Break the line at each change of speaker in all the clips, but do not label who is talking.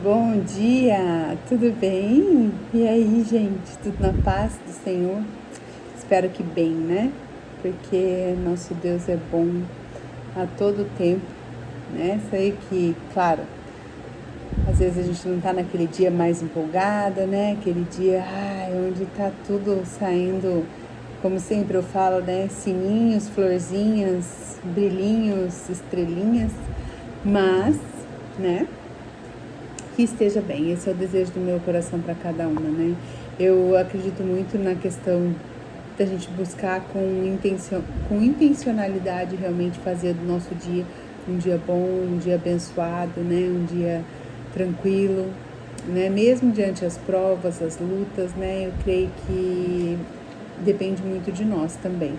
Bom dia, tudo bem? E aí, gente, tudo na paz do Senhor? Espero que bem, né? Porque nosso Deus é bom a todo tempo, né? Sei que, claro, às vezes a gente não tá naquele dia mais empolgada, né? Aquele dia, onde tá tudo saindo, como sempre eu falo, né? Sininhos, florzinhas, brilhinhos, estrelinhas, mas, né? Que esteja bem. Esse é o desejo do meu coração para cada uma, né? Eu acredito muito na questão da gente buscar com intencionalidade realmente fazer do nosso dia um dia bom, um dia abençoado, né? Um dia tranquilo, né? Mesmo diante as provas, as lutas, né? Eu creio que depende muito de nós também,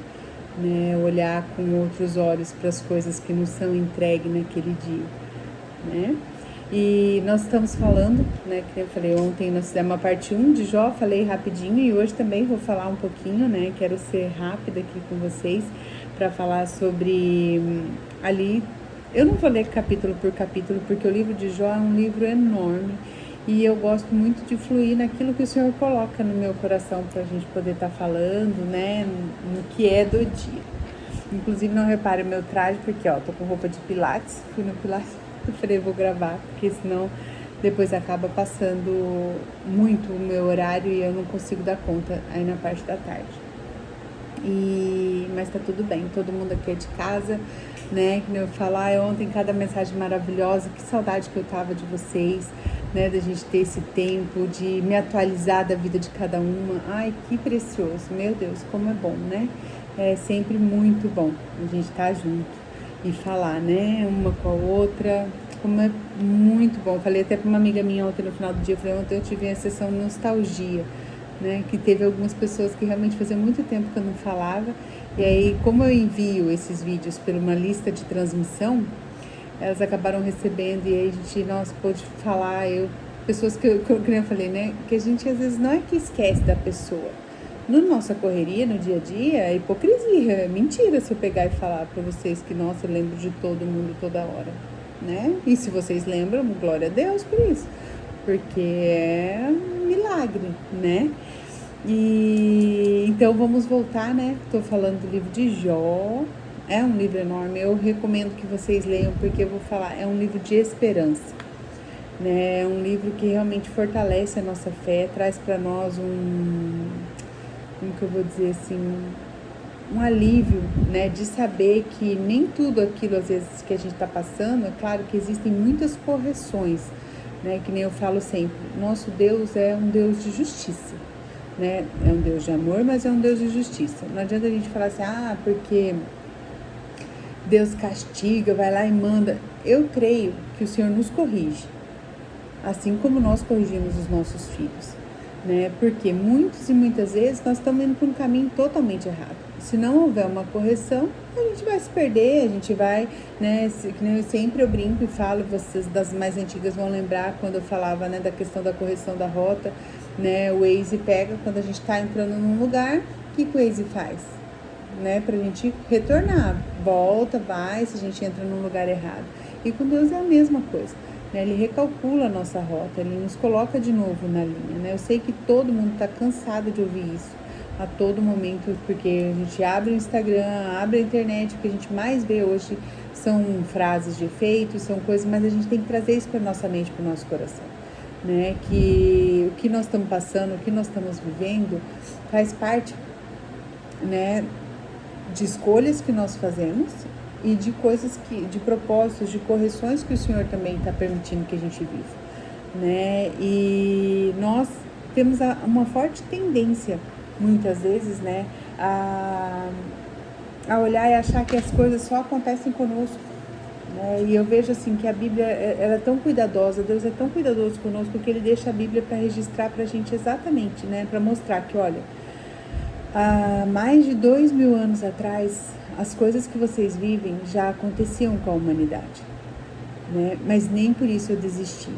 né? Olhar com outros olhos para as coisas que nos são entregues naquele dia, né? E nós estamos falando, né, que eu falei ontem, nós fizemos a parte 1 de Jó, falei rapidinho, e hoje também vou falar um pouquinho, né, quero ser rápida aqui com vocês, para falar sobre ali, eu não vou ler capítulo por capítulo, porque o livro de Jó é um livro enorme, e eu gosto muito de fluir naquilo que o Senhor coloca no meu coração, para a gente poder estar falando, né, no que é do dia. Inclusive, não repare o meu traje, porque, ó, tô com roupa de pilates, fui no pilates, eu falei, vou gravar, porque senão depois acaba passando muito o meu horário e eu não consigo dar conta aí na parte da tarde. Mas tá tudo bem, todo mundo aqui é de casa, né? Que eu falar ontem, cada mensagem maravilhosa, que saudade que eu tava de vocês, né? Da gente ter esse tempo de me atualizar da vida de cada uma. Ai, que precioso, meu Deus, como é bom, né? É sempre muito bom a gente estar junto e falar, né? Uma com a outra, como é muito bom. Falei até para uma amiga minha ontem no final do dia, falei, ontem eu tive a sessão nostalgia, né, que teve algumas pessoas que realmente fazia muito tempo que eu não falava, e aí como eu envio esses vídeos por uma lista de transmissão, elas acabaram recebendo, e aí a gente, nossa, pôde falar, pessoas que eu falei, né, que a gente às vezes não é que esquece da pessoa, na nossa correria, no dia a dia, é hipocrisia, é mentira se eu pegar e falar para vocês que, nossa, eu lembro de todo mundo toda hora, né, e se vocês lembram, glória a Deus por isso, porque é um milagre, né? E então vamos voltar, né? Estou falando do livro de Jó. É um livro enorme. Eu recomendo que vocês leiam, porque eu vou falar, é um livro de esperança, né? É um livro que realmente fortalece a nossa fé, traz para nós como que eu vou dizer assim, um alívio, né, de saber que nem tudo aquilo às vezes que a gente está passando, é claro que existem muitas correções, né, que nem eu falo sempre, nosso Deus é um Deus de justiça, né, é um Deus de amor, mas é um Deus de justiça. Não adianta a gente falar assim, porque Deus castiga, vai lá e manda. Eu creio que o Senhor nos corrige, assim como nós corrigimos os nossos filhos, né? Porque muitas vezes nós estamos indo por um caminho totalmente errado. Se não houver uma correção, a gente vai se perder, a gente vai, né? Sempre eu brinco e falo, vocês das mais antigas vão lembrar quando eu falava, né, da questão da correção da rota, né? O Waze pega quando a gente está entrando num lugar, o que o Waze faz? Né, pra gente retornar, volta, vai, se a gente entra num lugar errado. E com Deus é a mesma coisa, né? Ele recalcula a nossa rota, ele nos coloca de novo na linha, né? Eu sei que todo mundo tá cansado de ouvir isso a todo momento, porque a gente abre o Instagram, abre a internet, o que a gente mais vê hoje são frases de efeito, são coisas, mas a gente tem que trazer isso para nossa mente, para o nosso coração, né? Que o que nós estamos passando, o que nós estamos vivendo faz parte, né, de escolhas que nós fazemos e de coisas de propósitos, de correções que o Senhor também está permitindo que a gente viva, né? E nós temos uma forte tendência, muitas vezes, né, a olhar e achar que as coisas só acontecem conosco, né? E eu vejo assim que a Bíblia ela é tão cuidadosa, Deus é tão cuidadoso conosco que Ele deixa a Bíblia para registrar para a gente exatamente, né, para mostrar que, olha, há mais de 2.000 anos atrás, as coisas que vocês vivem já aconteciam com a humanidade, né? Mas nem por isso eu desisti.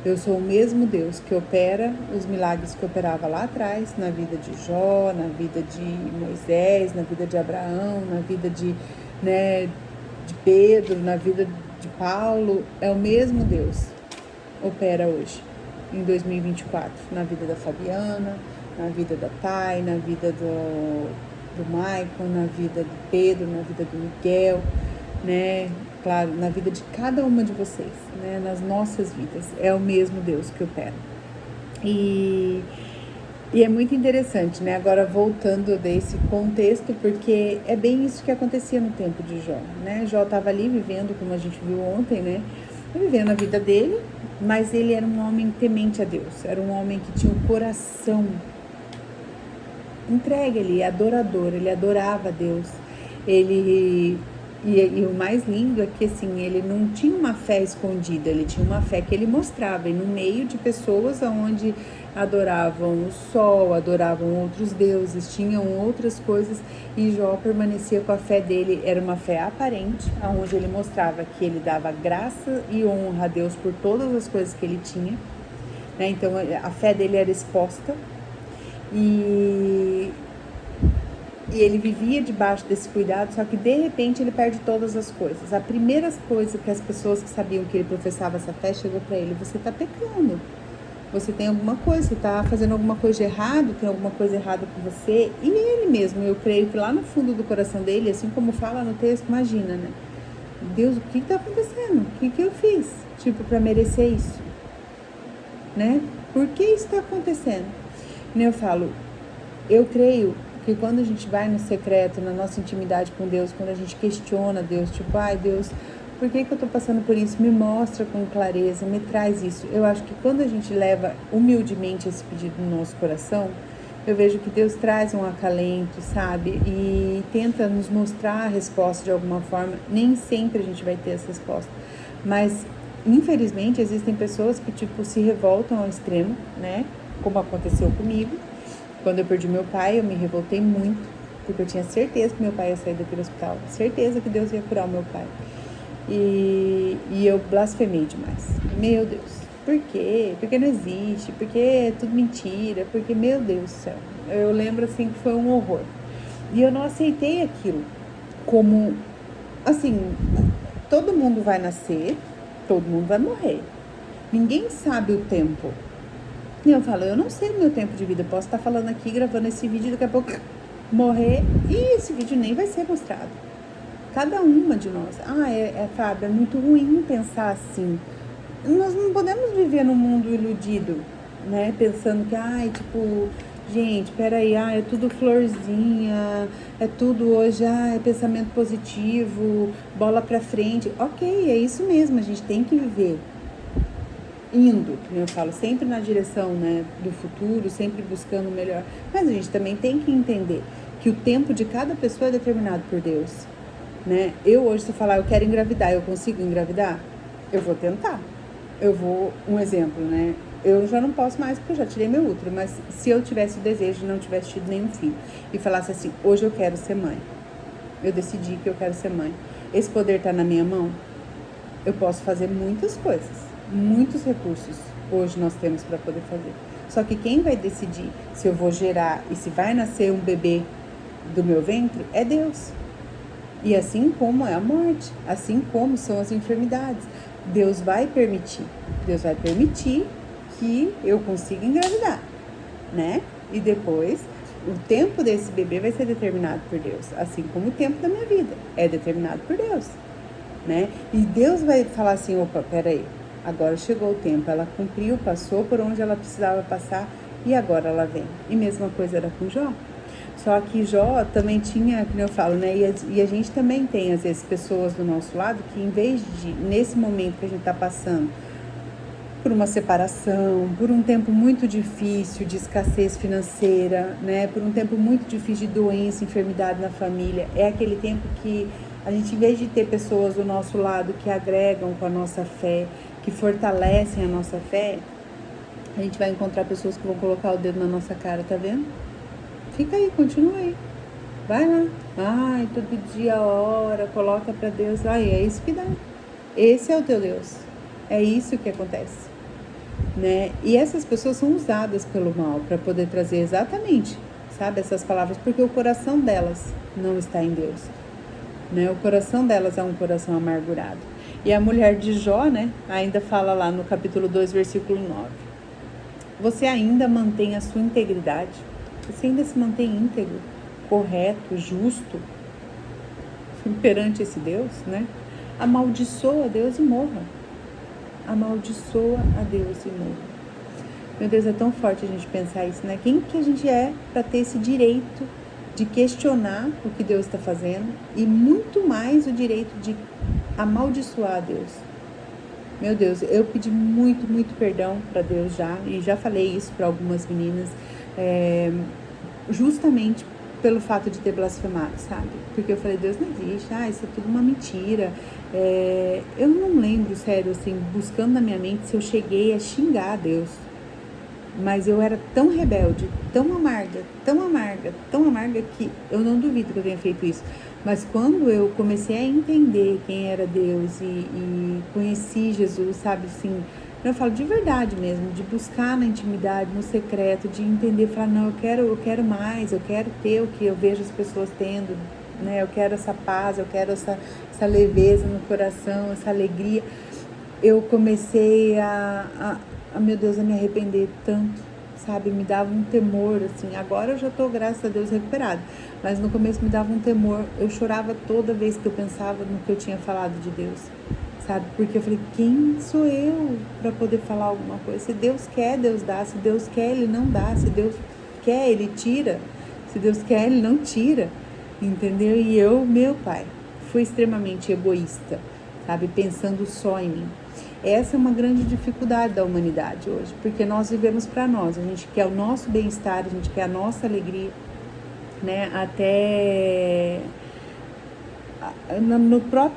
Eu sou o mesmo Deus que opera os milagres que operava lá atrás, na vida de Jó, na vida de Moisés, na vida de Abraão, na vida de Pedro, na vida de Paulo. É o mesmo Deus, opera hoje, em 2024, na vida da Fabiana, na vida da Thay, na vida do Maicon, na vida do Pedro, na vida do Miguel, né? Claro, na vida de cada uma de vocês, né? Nas nossas vidas, é o mesmo Deus que opera. E é muito interessante, né? Agora voltando desse contexto, porque é bem isso que acontecia no tempo de Jó, né? Jó estava ali vivendo, como a gente viu ontem, né? Vivendo a vida dele, mas ele era um homem temente a Deus, era um homem que tinha um coração entregue, ele adorador, ele adorava a Deus. E o mais lindo é que assim, ele não tinha uma fé escondida, ele tinha uma fé que ele mostrava, e no meio de pessoas onde adoravam o sol, adoravam outros deuses, tinham outras coisas, e Jó permanecia com a fé dele, era uma fé aparente, onde ele mostrava que ele dava graça e honra a Deus por todas as coisas que ele tinha, né? Então a fé dele era exposta, e ele vivia debaixo desse cuidado, só que de repente ele perde todas as coisas. A primeira coisa que as pessoas que sabiam que ele professava essa fé chegou para ele: você está pecando, você tem alguma coisa, você está fazendo alguma coisa de errado, tem alguma coisa errada com você. E ele mesmo, eu creio que lá no fundo do coração dele, assim como fala no texto, imagina, né? Deus, o que está acontecendo? O que eu fiz, tipo, para merecer isso, né? Por que isso está acontecendo? E eu falo, eu creio que quando a gente vai no secreto, na nossa intimidade com Deus, quando a gente questiona Deus, tipo, ai Deus, por que eu tô passando por isso? Me mostra com clareza, me traz isso. Eu acho que quando a gente leva humildemente esse pedido no nosso coração, eu vejo que Deus traz um acalento, sabe? E tenta nos mostrar a resposta de alguma forma. Nem sempre a gente vai ter essa resposta, mas infelizmente existem pessoas que, tipo, se revoltam ao extremo, né? Como aconteceu comigo. Quando eu perdi meu pai, eu me revoltei muito, porque eu tinha certeza que meu pai ia sair daquele hospital, certeza que Deus ia curar o meu pai. E eu blasfemei demais. Meu Deus, por quê? Porque não existe, porque é tudo mentira, porque, meu Deus do céu. Eu lembro, assim, que foi um horror. E eu não aceitei aquilo como, assim, todo mundo vai nascer, todo mundo vai morrer. Ninguém sabe o tempo. E eu falo, eu não sei o meu tempo de vida, eu posso estar falando aqui, gravando esse vídeo, daqui a pouco morrer, e esse vídeo nem vai ser mostrado. Cada uma de nós. Fábio, é muito ruim pensar assim. Nós não podemos viver num mundo iludido, né? Pensando que, tipo, gente, peraí, é tudo florzinha, é tudo hoje, é pensamento positivo, bola pra frente. Ok, é isso mesmo, a gente tem que viver indo, como eu falo, sempre na direção, né, do futuro, sempre buscando o melhor. Mas a gente também tem que entender que o tempo de cada pessoa é determinado por Deus, né? Eu hoje, se eu falar, eu quero engravidar, eu consigo engravidar? Eu vou tentar. Um exemplo, né? Eu já não posso mais porque eu já tirei meu útero, mas se eu tivesse o desejo de não tivesse tido nenhum filho e falasse assim, hoje eu quero ser mãe, eu decidi que eu quero ser mãe, esse poder tá na minha mão, eu posso fazer muitas coisas. Muitos recursos hoje nós temos para poder fazer. Só que quem vai decidir se eu vou gerar e se vai nascer um bebê do meu ventre é Deus. E assim como é a morte, assim como são as enfermidades, Deus vai permitir. Deus vai permitir que eu consiga engravidar, né? E depois, o tempo desse bebê vai ser determinado por Deus, assim como o tempo da minha vida é determinado por Deus, né? E Deus vai falar assim, opa, peraí, agora chegou o tempo, ela cumpriu, passou por onde ela precisava passar e agora ela vem. E mesma coisa era com Jó. Só que Jó também tinha, como eu falo, né? E a gente também tem, às vezes, pessoas do nosso lado que, em vez de, nesse momento que a gente está passando por uma separação, por um tempo muito difícil de escassez financeira, né? Por um tempo muito difícil de doença, enfermidade na família, é aquele tempo que a gente, em vez de ter pessoas do nosso lado que agregam com a nossa fé, que fortalecem a nossa fé, a gente vai encontrar pessoas que vão colocar o dedo na nossa cara, tá vendo? Fica aí, continua aí. Vai lá. Todo dia ora, coloca pra Deus. É isso que dá. Esse é o teu Deus. É isso que acontece, né? E essas pessoas são usadas pelo mal para poder trazer exatamente, sabe, essas palavras, porque o coração delas não está em Deus, né? O coração delas é um coração amargurado. E a mulher de Jó, né, ainda fala lá no capítulo 2, versículo 9. Você ainda mantém a sua integridade? Você ainda se mantém íntegro, correto, justo perante esse Deus, né? Amaldiçoa a Deus e morra. Amaldiçoa a Deus e morra. Meu Deus, é tão forte a gente pensar isso, né? Quem que a gente é para ter esse direito de questionar o que Deus está fazendo e muito mais o direito de amaldiçoar a Deus? Meu Deus, eu pedi muito, muito perdão para Deus já, e já falei isso para algumas meninas, justamente pelo fato de ter blasfemado, sabe? Porque eu falei, Deus não existe, isso é tudo uma mentira. Eu não lembro, sério, assim, buscando na minha mente se eu cheguei a xingar a Deus. Mas eu era tão rebelde, tão amarga, tão amarga, tão amarga, que eu não duvido que eu tenha feito isso. Mas quando eu comecei a entender quem era Deus e conheci Jesus, sabe, assim, eu falo de verdade mesmo, de buscar na intimidade, no secreto, de entender, falar, não, eu quero mais, eu quero ter o que eu vejo as pessoas tendo, né? Eu quero essa paz, eu quero essa leveza no coração, essa alegria. Eu comecei meu Deus, a me arrepender tanto, sabe? Me dava um temor, assim. Agora eu já tô, graças a Deus, recuperada. Mas no começo me dava um temor. Eu chorava toda vez que eu pensava no que eu tinha falado de Deus, sabe? Porque eu falei, quem sou eu para poder falar alguma coisa? Se Deus quer, Deus dá. Se Deus quer, Ele não dá. Se Deus quer, Ele tira. Se Deus quer, Ele não tira. Entendeu? E eu, meu pai, fui extremamente egoísta, sabe? Pensando só em mim. Essa é uma grande dificuldade da humanidade hoje, porque nós vivemos para nós, a gente quer o nosso bem-estar, a gente quer a nossa alegria, né? Até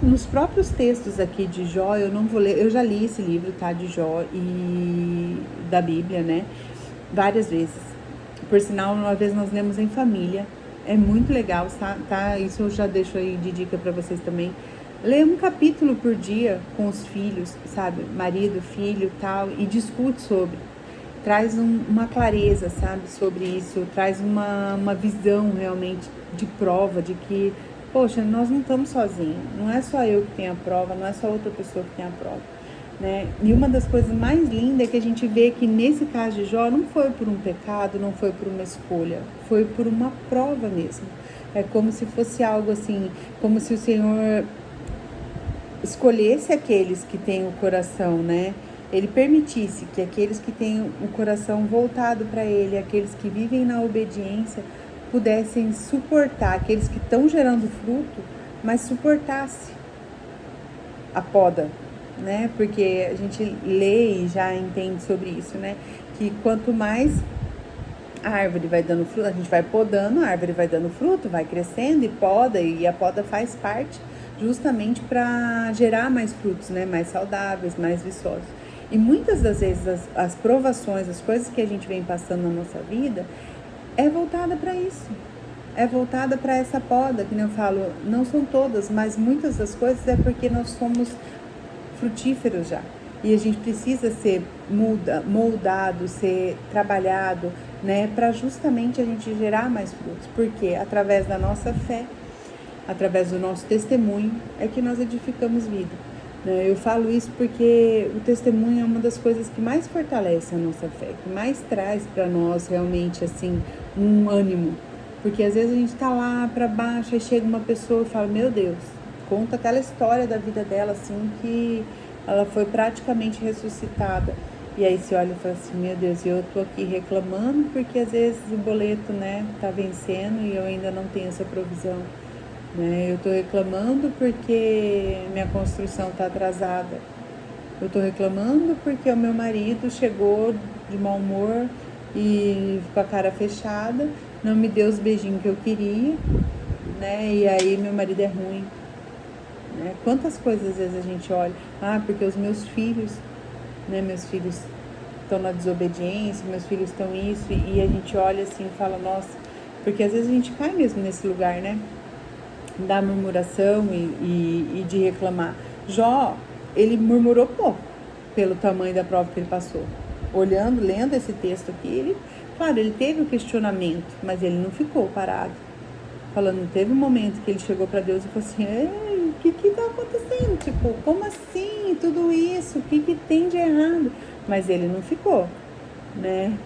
nos próprios textos aqui de Jó, eu não vou ler, eu já li esse livro, tá, de Jó e da Bíblia, né, várias vezes. Por sinal, uma vez nós lemos em família, é muito legal, tá? Isso eu já deixo aí de dica para vocês também. Lê um capítulo por dia com os filhos, sabe? Marido, filho, tal, e discute sobre. Traz uma clareza, sabe? Sobre isso. Traz uma visão realmente de prova, de que, poxa, nós não estamos sozinhos. Não é só eu que tenho a prova, não é só outra pessoa que tem a prova, né? E uma das coisas mais lindas é que a gente vê que nesse caso de Jó não foi por um pecado, não foi por uma escolha, foi por uma prova mesmo. É como se fosse algo assim, como se o Senhor escolhesse aqueles que têm o coração, né? Ele permitisse que aqueles que têm o coração voltado para Ele, aqueles que vivem na obediência, pudessem suportar, aqueles que estão gerando fruto, mas suportasse a poda, né? Porque a gente lê e já entende sobre isso, né? Que quanto mais a árvore vai dando fruto, a gente vai podando, a árvore vai dando fruto, vai crescendo e poda, e a poda faz parte justamente para gerar mais frutos, né? Mais saudáveis, mais viçosos. E muitas das vezes as provações, as coisas que a gente vem passando na nossa vida, é voltada para isso. É voltada para essa poda, que eu falo, não são todas, mas muitas das coisas é porque nós somos frutíferos já. E a gente precisa ser moldado, ser trabalhado, né? Para justamente a gente gerar mais frutos. Porque através da nossa fé, através do nosso testemunho, é que nós edificamos vida. Eu falo isso porque o testemunho é uma das coisas que mais fortalece a nossa fé, que mais traz para nós realmente assim um ânimo. Porque às vezes a gente tá lá para baixo e chega uma pessoa e fala, meu Deus, conta aquela história da vida dela assim, que ela foi praticamente ressuscitada. E aí você olha e fala assim, meu Deus, eu tô aqui reclamando porque às vezes o boleto, né, tá vencendo e eu ainda não tenho essa provisão. Eu estou reclamando porque minha construção está atrasada. Eu estou reclamando porque o meu marido chegou de mau humor e com a cara fechada, não me deu os beijinhos que eu queria, né? E aí meu marido é ruim. Quantas coisas às vezes a gente olha, porque os meus filhos, né? Meus filhos estão na desobediência, meus filhos estão isso, e a gente olha assim e fala, nossa, porque às vezes a gente cai mesmo nesse lugar, né? Da murmuração e de reclamar. Jó, ele murmurou pouco pelo tamanho da prova que ele passou. Lendo esse texto aqui, ele teve o questionamento, mas ele não ficou parado. Teve um momento que ele chegou para Deus e falou assim, ei, que tá acontecendo? Tipo, como assim? Tudo isso? O que tem de errado? Mas ele não ficou, né?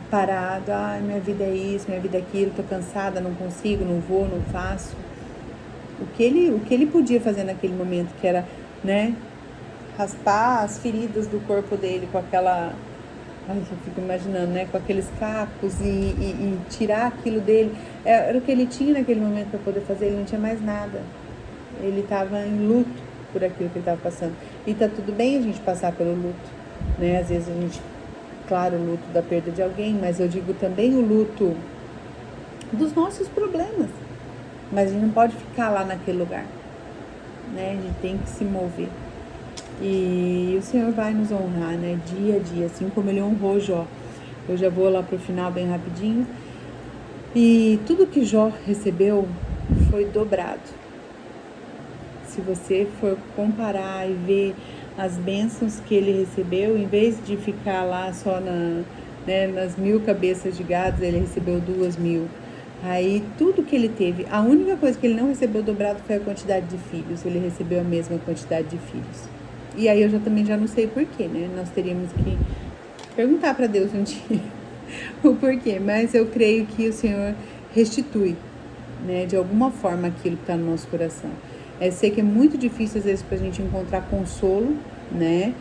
Parado, ai, minha vida é isso, minha vida é aquilo, tô cansada, não consigo, não vou, não faço. O que ele podia fazer naquele momento, que era, né, raspar as feridas do corpo dele com aquela, ai, eu fico imaginando, né, com aqueles cacos e tirar aquilo dele, era o que ele tinha naquele momento para poder fazer, ele não tinha mais nada. Ele estava em luto por aquilo que ele estava passando. E tá tudo bem a gente passar pelo luto, né? Às vezes a gente, claro, o luto da perda de alguém, mas eu digo também o luto dos nossos problemas. Mas a gente não pode ficar lá naquele lugar, né? A gente tem que se mover. E o Senhor vai nos honrar, né? Dia a dia, assim como Ele honrou Jó. Eu já vou lá pro final bem rapidinho. E tudo que Jó recebeu foi dobrado. Se você for comparar e ver as bênçãos que ele recebeu, em vez de ficar lá só nas 1000 cabeças de gado, ele recebeu 2000. Aí tudo que ele teve, a única coisa que ele não recebeu dobrado foi a quantidade de filhos. Ele recebeu a mesma quantidade de filhos. E aí eu também já não sei porquê, né? Nós teríamos que perguntar para Deus um dia o porquê. Mas eu creio que o Senhor restitui, né, de alguma forma aquilo que está no nosso coração. Sei que é muito difícil às vezes pra gente encontrar consolo, né?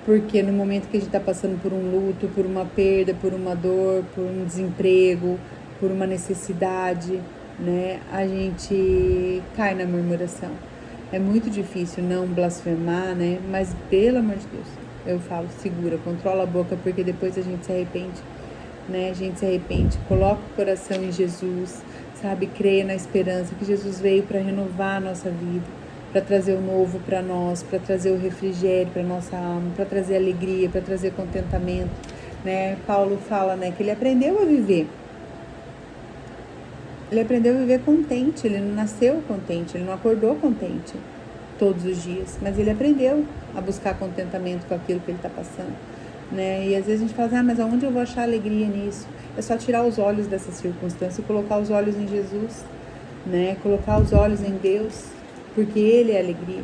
Porque no momento que a gente tá passando por um luto, por uma perda, por uma dor, por um desemprego, por uma necessidade, né? A gente cai na murmuração. É muito difícil não blasfemar, né? Mas pelo amor de Deus, eu falo, segura, controla a boca, porque depois a gente se arrepende, né? A gente se arrepende, coloca o coração em Jesus, sabe, creia na esperança que Jesus veio para renovar a nossa vida, para trazer o novo para nós, para trazer o refrigério para nossa alma, para trazer alegria, para trazer contentamento, né? Paulo fala, né, que ele aprendeu a viver. Ele aprendeu a viver contente, ele não nasceu contente, ele não acordou contente todos os dias, mas ele aprendeu a buscar contentamento com aquilo que ele está passando, né? E às vezes a gente fala, mas aonde eu vou achar alegria nisso? É só tirar os olhos dessa circunstância e colocar os olhos em Jesus, né? Colocar os olhos em Deus, porque Ele é alegria,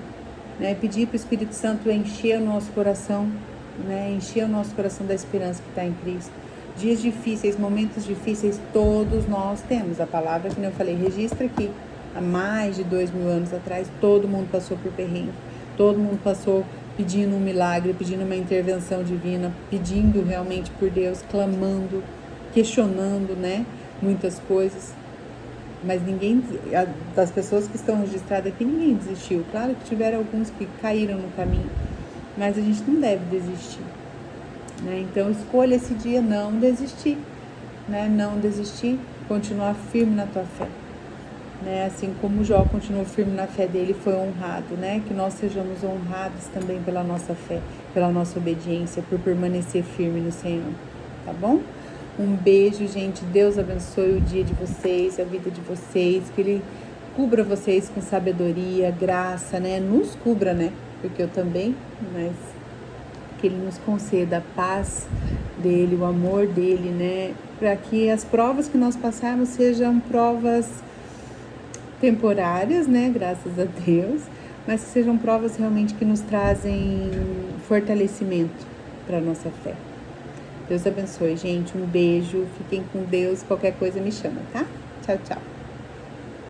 né? Pedir para o Espírito Santo encher o nosso coração, né? Encher o nosso coração da esperança que está em Cristo. Dias difíceis, momentos difíceis, todos nós temos. A palavra que eu falei, registra aqui. Há mais de 2000 anos atrás, todo mundo passou por perrengue, todo mundo passou pedindo um milagre, pedindo uma intervenção divina, pedindo realmente por Deus, clamando, questionando, né, muitas coisas. Mas ninguém, das pessoas que estão registradas aqui, ninguém desistiu. Claro que tiveram alguns que caíram no caminho, mas a gente não deve desistir, né? Então escolha esse dia não desistir, né? Não desistir, continuar firme na tua fé, né? Assim como Jó continuou firme na fé dele, foi honrado, né? Que nós sejamos honrados também pela nossa fé, pela nossa obediência, por permanecer firme no Senhor, tá bom? Um beijo, gente. Deus abençoe o dia de vocês, a vida de vocês, que Ele cubra vocês com sabedoria, graça, né? Nos cubra, né? Porque eu também, mas que Ele nos conceda a paz dEle, o amor dEle, né? Para que as provas que nós passarmos sejam provas temporárias, né? Graças a Deus, mas que sejam provas realmente que nos trazem fortalecimento para a nossa fé. Deus abençoe, gente. Um beijo. Fiquem com Deus. Qualquer coisa me chama, tá? Tchau, tchau.